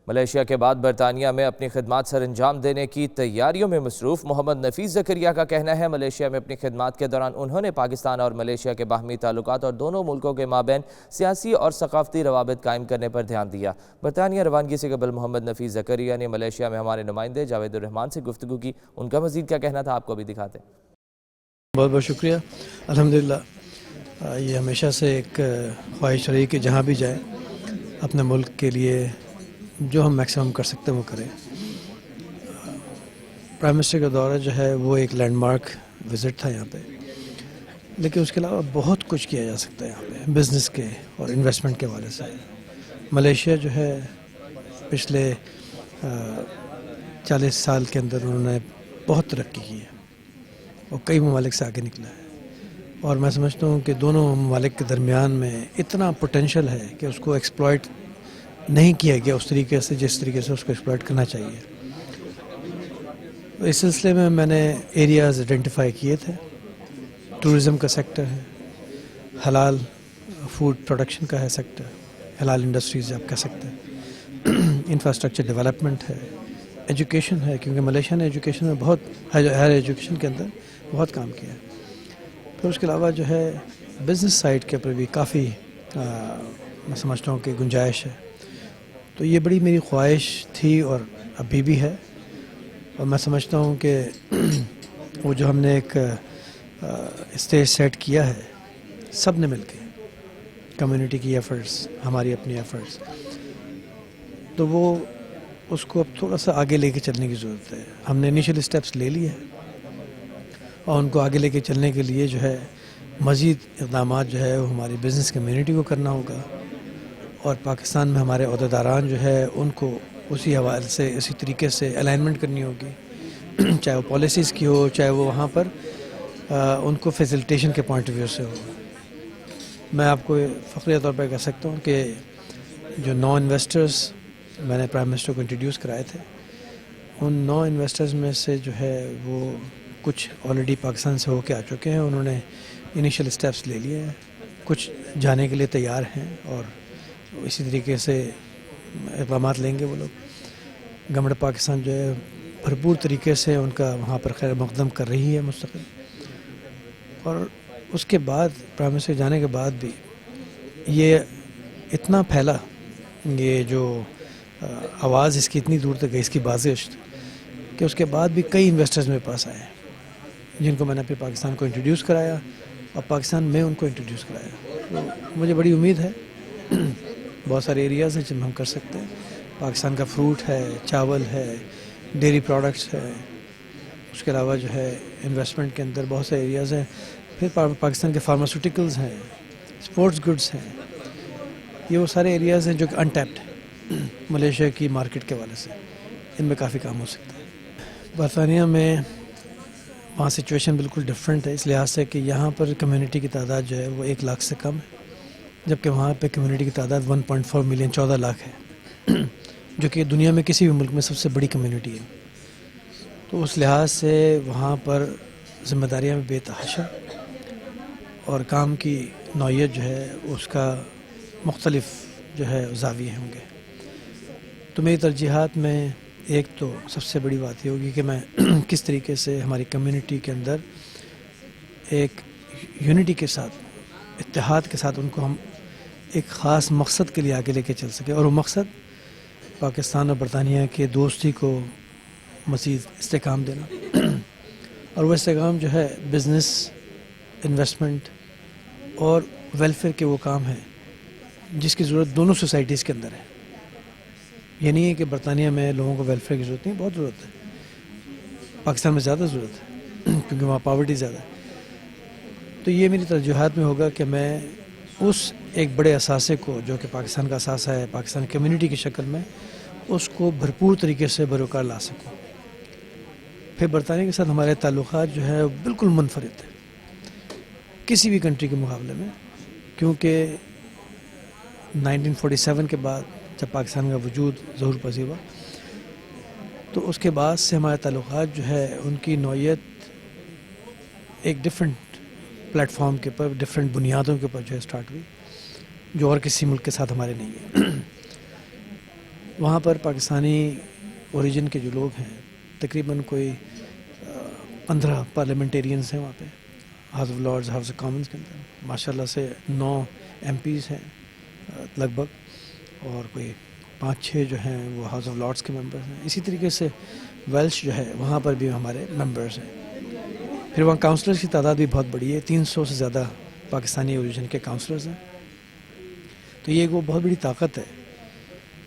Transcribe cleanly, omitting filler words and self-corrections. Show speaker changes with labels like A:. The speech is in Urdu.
A: ملیشیا کے بعد برطانیہ میں اپنی خدمات سر انجام دینے کی تیاریوں میں مصروف محمد نفیس زکریا کا کہنا ہے ملیشیا میں اپنی خدمات کے دوران انہوں نے پاکستان اور ملیشیا کے باہمی تعلقات اور دونوں ملکوں کے مابین سیاسی اور ثقافتی روابط قائم کرنے پر دھیان دیا۔ برطانیہ روانگی سے قبل محمد نفیس زکریا نے ملیشیا میں ہمارے نمائندے جاوید الرحمان سے گفتگو کی۔ ان کا مزید کیا کہنا تھا آپ کو بھی دکھاتے ہیں۔
B: بہت بہت شکریہ۔ الحمدللہ یہ ہمیشہ سے ایک خواہش رہی کہ جہاں بھی جائے اپنے ملک کے لیے جو ہم میکسیمم کر سکتے ہیں وہ کریں۔ پرائم منسٹر کا دورہ جو ہے وہ ایک لینڈ مارک وزٹ تھا یہاں پہ، لیکن اس کے علاوہ بہت کچھ کیا جا سکتا ہے یہاں پہ بزنس کے اور انویسٹمنٹ کے حوالے سے۔ ملیشیا جو ہے پچھلے 40 سال کے اندر انہوں نے بہت ترقی کی ہے اور کئی ممالک سے آگے نکلا ہے، اور میں سمجھتا ہوں کہ دونوں ممالک کے درمیان میں اتنا پوٹینشیل ہے کہ اس کو ایکسپلائٹ نہیں کیا گیا اس طریقے سے جس طریقے سے اس کو ایکسپلائٹ کرنا چاہیے۔ اس سلسلے میں نے ایریاز آئیڈینٹیفائی کیے تھے۔ ٹورزم کا سیکٹر ہے، حلال فوڈ پروڈکشن کا ہے سیکٹر، حلال انڈسٹریز آپ کہہ سکتے ہیں، انفراسٹرکچر ڈیولپمنٹ ہے، ایجوکیشن ہے، کیونکہ ملیشیا نے ایجوکیشن میں بہت ہائر ایجوکیشن کے اندر بہت کام کیا ہے۔ پھر اس کے علاوہ جو ہے بزنس سائڈ کے اوپر بھی کافی میں سمجھتا ہوں کہ گنجائش ہے۔ تو یہ بڑی میری خواہش تھی اور ابھی بھی ہے، اور میں سمجھتا ہوں کہ وہ جو ہم نے ایک اسٹیج سیٹ کیا ہے سب نے مل کے، کمیونٹی کی ایفرٹس، ہماری اپنی ایفرٹس، تو وہ اس کو اب تھوڑا سا آگے لے کے چلنے کی ضرورت ہے۔ ہم نے انیشیل اسٹیپس لے لیے ہیں اور ان کو آگے لے کے چلنے کے لیے جو ہے مزید اقدامات جو ہے وہ ہماری بزنس کمیونٹی کو کرنا ہوگا، اور پاکستان میں ہمارے عہدیداران جو ہے ان کو اسی حوالے سے اسی طریقے سے الائنمنٹ کرنی ہوگی، چاہے وہ پالیسیز کی ہو، چاہے وہ وہاں پر ان کو فیسلٹیشن کے پوائنٹ آف ویو سے ہو۔ میں آپ کو فخریہ طور پہ کہہ سکتا ہوں کہ جو 9 انویسٹرز میں نے پرائم منسٹر کو انٹروڈیوس کرائے تھے، ان 9 انویسٹرز میں سے جو ہے وہ کچھ آلریڈی پاکستان سے ہو کے آ چکے ہیں، انہوں نے انیشیل اسٹیپس لے لیے ہیں، کچھ جانے کے لیے تیار ہیں اور اسی طریقے سے اقدامات لیں گے وہ لوگ۔ گورنمنٹ پاکستان جو ہے بھرپور طریقے سے ان کا وہاں پر خیر مقدم کر رہی ہے مستقل، اور اس کے بعد پرائم منسٹر جانے کے بعد بھی یہ اتنا پھیلا، یہ جو آواز اس کی اتنی دور تک گئی، اس کی بازگشت، کہ اس کے بعد بھی کئی انویسٹرز میرے پاس آئے جن کو میں نے پھر پاکستان کو انٹروڈیوس کرایا اور پاکستان میں ان کو انٹروڈیوس کرایا۔ تو مجھے بڑی امید ہے، بہت سارے ایریاز ہیں جن میں ہم کر سکتے ہیں۔ پاکستان کا فروٹ ہے، چاول ہے، ڈیری پروڈکٹس ہے، اس کے علاوہ جو ہے انویسٹمنٹ کے اندر بہت سے ایریاز ہیں۔ پھر پاکستان کے فارماسیوٹیکلز ہیں، اسپورٹس گڈس ہیں، یہ وہ سارے ایریاز ہیں جو کہ انٹیپڈ ملیشیا کی مارکیٹ کے حوالے سے، ان میں کافی کام ہو سکتا ہے۔ برطانیہ میں وہاں سچویشن بالکل ڈفرینٹ ہے، اس لحاظ سے کہ یہاں پر کمیونٹی کی تعداد جو ہے وہ 1 لاکھ سے کم ہے، جبکہ وہاں پہ کمیونٹی کی تعداد 1.4 ملین 14 لاکھ ہے، جو کہ دنیا میں کسی بھی ملک میں سب سے بڑی کمیونٹی ہے۔ تو اس لحاظ سے وہاں پر ذمہ داریاں بھی بے تحاشا، اور کام کی نوعیت جو ہے اس کا مختلف جو ہے زاویے ہوں گے۔ تو میری ترجیحات میں ایک تو سب سے بڑی بات یہ ہوگی کہ میں کس طریقے سے ہماری کمیونٹی کے اندر ایک یونٹی کے ساتھ، اتحاد کے ساتھ ان کو ہم ایک خاص مقصد کے لیے آگے لے کے چل سکیں، اور وہ مقصد پاکستان اور برطانیہ کے دوستی کو مزید استحکام دینا، اور وہ استحکام جو ہے بزنس، انویسٹمنٹ اور ویلفیئر کے وہ کام ہیں جس کی ضرورت دونوں سوسائٹیز کے اندر ہے۔ یہ نہیں ہے کہ برطانیہ میں لوگوں کو ویلفیئر کی ضرورت نہیں، بہت ضرورت ہے، پاکستان میں زیادہ ضرورت ہے کیونکہ وہاں پاورٹی زیادہ ہے۔ تو یہ میری ترجیحات میں ہوگا کہ میں اس ایک بڑے اثاثے کو جو کہ پاکستان کا اثاثہ ہے، پاکستان کمیونٹی کی شکل میں، اس کو بھرپور طریقے سے بروکار لا سکوں۔ پھر برطانیہ کے ساتھ ہمارے تعلقات جو ہے بالکل منفرد ہیں کسی بھی کنٹری کے مقابلے میں، کیونکہ 1947 کے بعد جب پاکستان کا وجود ظہور پذیر ہوا تو اس کے بعد سے ہمارے تعلقات جو ہے ان کی نوعیت ایک ڈفرینٹ پلیٹ فارم کے اوپر، ڈفرینٹ بنیادوں کے اوپر جو ہے اسٹارٹ ہوئی، جو اور کسی ملک کے ساتھ ہمارے نہیں ہے۔ وہاں پر پاکستانی اوریجن کے جو لوگ ہیں تقریباً کوئی 15 پارلیمنٹیرینز ہیں وہاں پہ، house of Lords, house of Commons کے اندر ماشاءاللہ سے 9 ایم پیز ہیں لگ بھگ، اور کوئی 5-6 جو ہیں وہ ہاؤس آف لارڈز کے ممبرز ہیں. اسی طریقے سے ویلش جو ہے وہاں پر بھی ہمارے ممبرز ہیں. پھر وہاں کاؤنسلرز کی تعداد بھی بہت بڑی ہے، 300 سے زیادہ پاکستانی اوریجن کے کاؤنسلرز ہیں. تو یہ ایک وہ بہت بڑی طاقت ہے